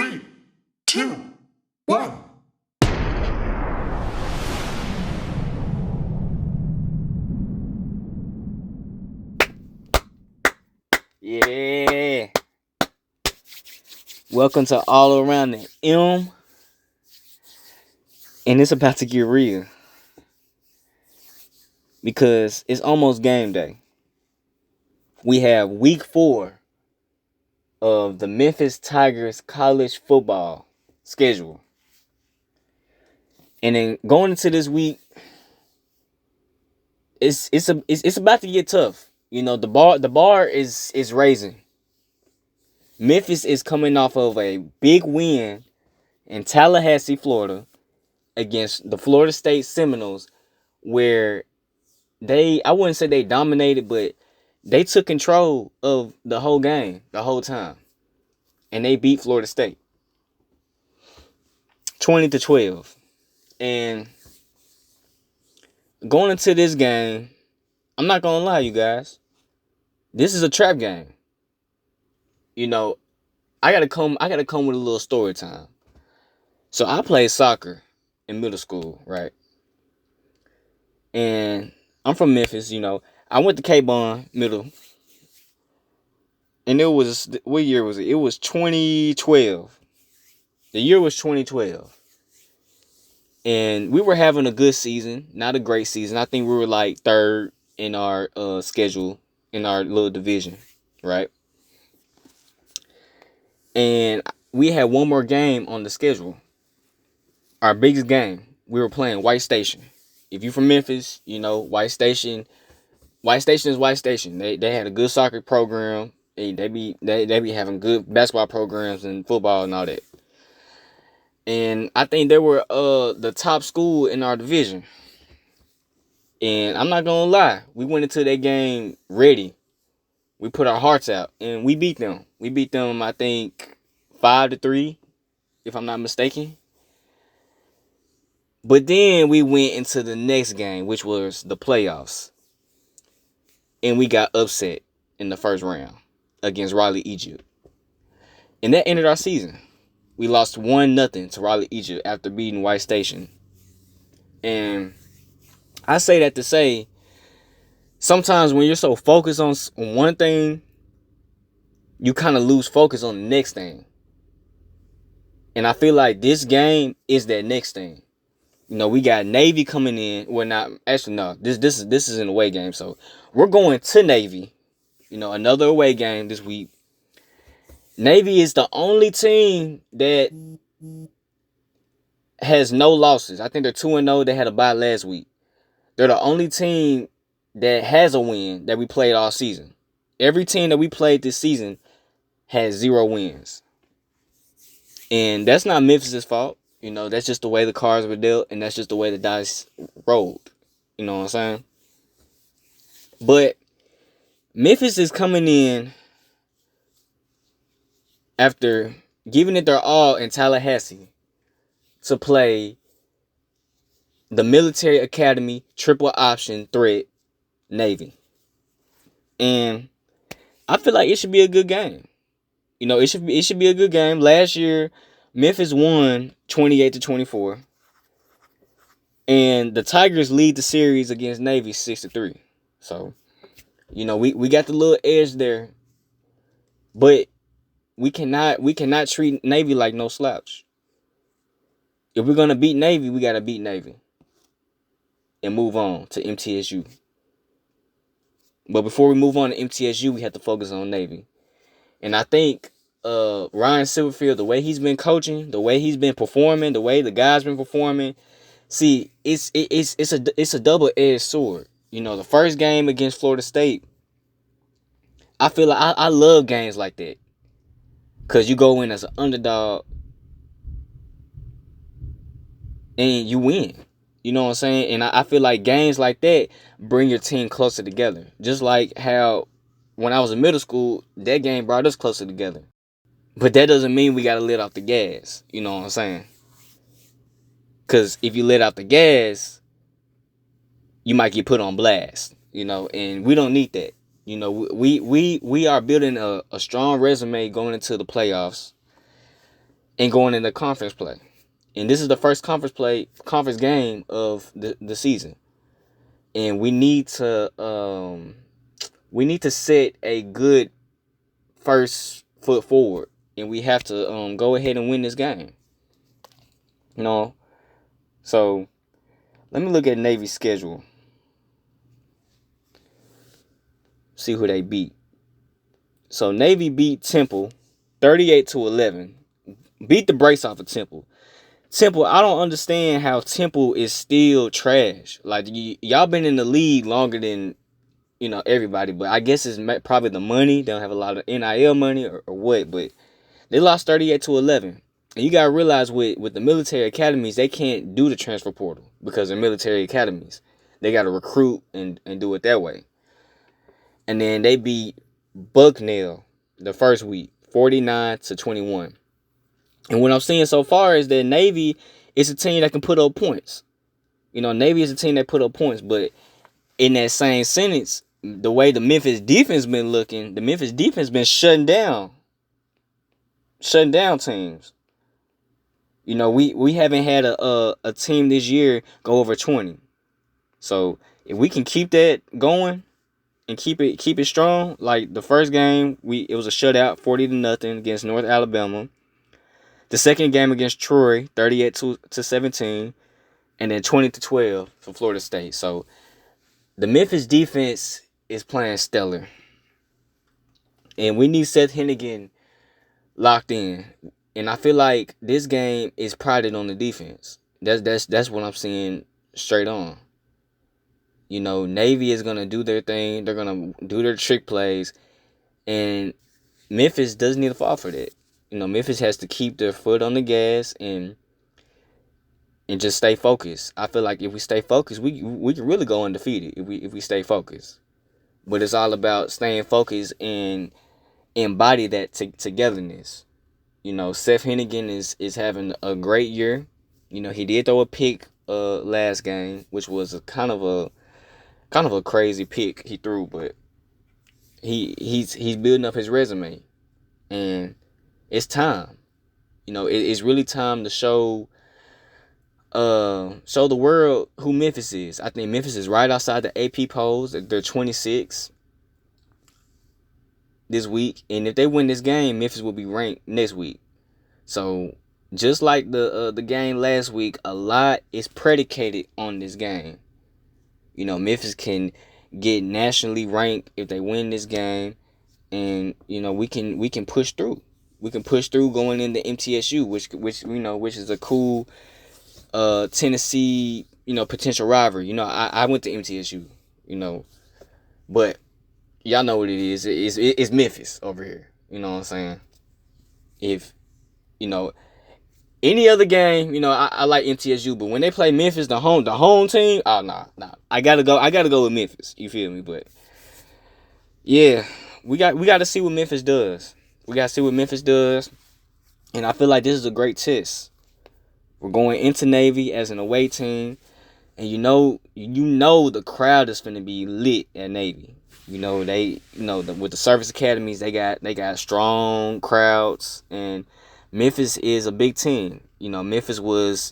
Three, two, one. Yeah. Welcome to All Around the M. And it's about to get real. Because it's almost game day. We have week 4 of the Memphis Tigers college football schedule. And then going into this week, it's about to get tough. You know, the bar is raising. Memphis is coming off of a big win in Tallahassee, Florida, against the Florida State Seminoles, where I wouldn't say they dominated, but they took control of the whole game the whole time. And they beat Florida State 20-12. And going into this game, I'm not gonna lie, you guys, this is a trap game. You know, I gotta come with a little story time. So I played soccer in middle school, right? And I'm from Memphis, you know. I went to K-Bond Middle. And what year was it? It was 2012. The year was 2012. And we were having a good season, not a great season. I think we were like third in our schedule, in our little division, right? And we had one more game on the schedule. Our biggest game. We were playing White Station. If you're from Memphis, you know White Station. White Station is White Station. They had a good soccer program. They be having good basketball programs and football and all that. And I think they were the top school in our division. And I'm not gonna lie, we went into that game ready. We put our hearts out and we beat them. We beat them, I think, 5-3, if I'm not mistaken. But then we went into the next game, which was the playoffs. And we got upset in the first round against Raleigh, Egypt. And that ended our season. We lost 1-0 to Raleigh, Egypt after beating White Station. And I say that to say, sometimes when you're so focused on one thing, you kind of lose focus on the next thing. And I feel like this game is that next thing. You know, we got Navy coming in. Well, not actually, no. This is an away game, so we're going to Navy. You know, another away game this week. Navy is the only team that has no losses. I think they're 2-0. They had a bye last week. They're the only team that has a win that we played all season. Every team that we played this season has 0 wins. And that's not Memphis' fault. You know, that's just the way the cards were dealt, and that's just the way the dice rolled. You know what I'm saying? But Memphis is coming in after giving it their all in Tallahassee to play the Military Academy triple option threat Navy. And I feel like it should be a good game. You know, it should be a good game. Last year, Memphis won 28-24. And the Tigers lead the series against Navy 6-3. So, you know, we got the little edge there. But we cannot treat Navy like no slouch. If we're gonna beat Navy, we gotta beat Navy. And move on to MTSU. But before we move on to MTSU, we have to focus on Navy. And I think Ryan Silverfield, the way he's been coaching, the way he's been performing, the way the guys been performing, see, it's a double-edged sword. You know, the first game against Florida State, I feel like I love games like that. Because you go in as an underdog and you win. You know what I'm saying? And I feel like games like that bring your team closer together. Just like how when I was in middle school, that game brought us closer together. But that doesn't mean we got to let off the gas. You know what I'm saying? Because if you let out the gas, you might get put on blast. You know, and we don't need that. You know, we are building a strong resume going into the playoffs. and going into conference play. And this is the first conference game of the season. And we need to set a good first foot forward, and we have to go ahead and win this game. You know, so let me look at Navy's schedule. See who they beat. So Navy beat Temple 38-11. Beat the brakes off of Temple. Temple, I don't understand how Temple is still trash. Like, y'all been in the league longer than, everybody. But I guess it's probably the money. They don't have a lot of NIL money or what. But they lost 38-11. And you got to realize with the military academies, they can't do the transfer portal because they're military academies. They got to recruit and do it that way. And then they beat Bucknell the first week, 49-21. And what I'm seeing so far is that Navy is a team that can put up points. Navy is a team that put up points. But in that same sentence, the way the Memphis defense been looking, the Memphis defense been shutting down teams. We haven't had a team this year go over 20. So if we can keep that going and keep it strong, like the first game, it was a shutout, 40-0 against North Alabama. The second game against Troy, 38-17, and then 20-12 for Florida State. So the Memphis defense is playing stellar, and we need Seth Hennigan locked in. And I feel like this game is prided on the defense. That's what I'm seeing straight on. Navy is gonna do their thing. They're gonna do their trick plays, and Memphis doesn't need to fall for that. Memphis has to keep their foot on the gas and just stay focused. I feel like if we stay focused, we can really go undefeated if we stay focused. But it's all about staying focused and embody that togetherness. Seth Hennigan is having a great year. He did throw a pick last game, which was a kind of a crazy pick he threw, but he's building up his resume, and it's time. It's really time to show the world who Memphis is. I think Memphis is right outside the AP polls. They're 26 this week, and if they win this game, Memphis will be ranked next week. So just like the game last week, a lot is predicated on this game. Memphis can get nationally ranked if they win this game, and we can push through. We can push through going into MTSU, which is a cool Tennessee potential rivalry. I went to MTSU, but y'all know what it is. It's Memphis over here. You know what I'm saying? If any other game, I like MTSU, but when they play Memphis, the home team, oh nah. I gotta go with Memphis. You feel me? But yeah, we got to see what Memphis does. And I feel like this is a great test. We're going into Navy as an away team, and the crowd is finna be lit at Navy. With the service academies, they got strong crowds, and Memphis is a big team. Memphis was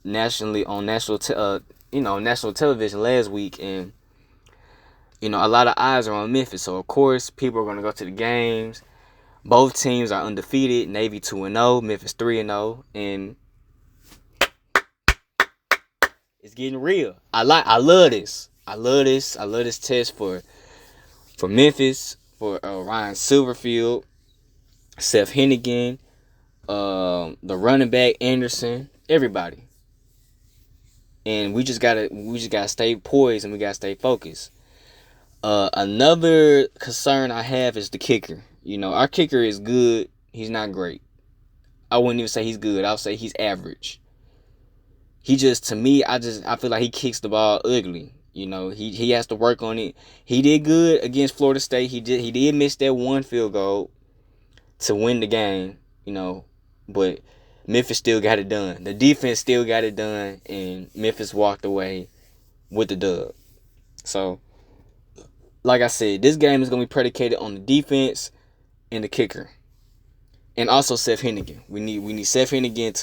nationally on national television last week, and a lot of eyes are on Memphis. So of course people are gonna go to the games. Both teams are undefeated. Navy 2-0, Memphis 3-0, and it's getting real. I love this. I love this test for Memphis, for Ryan Silverfield, Seth Hennigan, the running back Anderson, everybody. And we just gotta stay poised, and we gotta stay focused. Another concern I have is the kicker. Our kicker is good. He's not great. I wouldn't even say he's good. I would say he's average. He just, to me, I feel like he kicks the ball ugly. He has to work on it. He did good against Florida State. He did miss that one field goal to win the game, but Memphis still got it done. The defense still got it done, and Memphis walked away with the dub. So, like I said, this game is going to be predicated on the defense and the kicker. and also Seth Hennigan. We need Seth Hennigan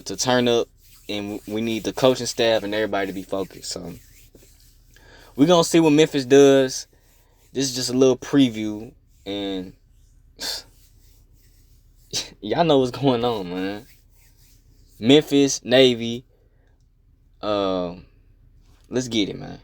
to turn up, and we need the coaching staff and everybody to be focused. So we're gonna see what Memphis does. This is just a little preview, and y'all know what's going on, man. Memphis, Navy. Let's get it, man.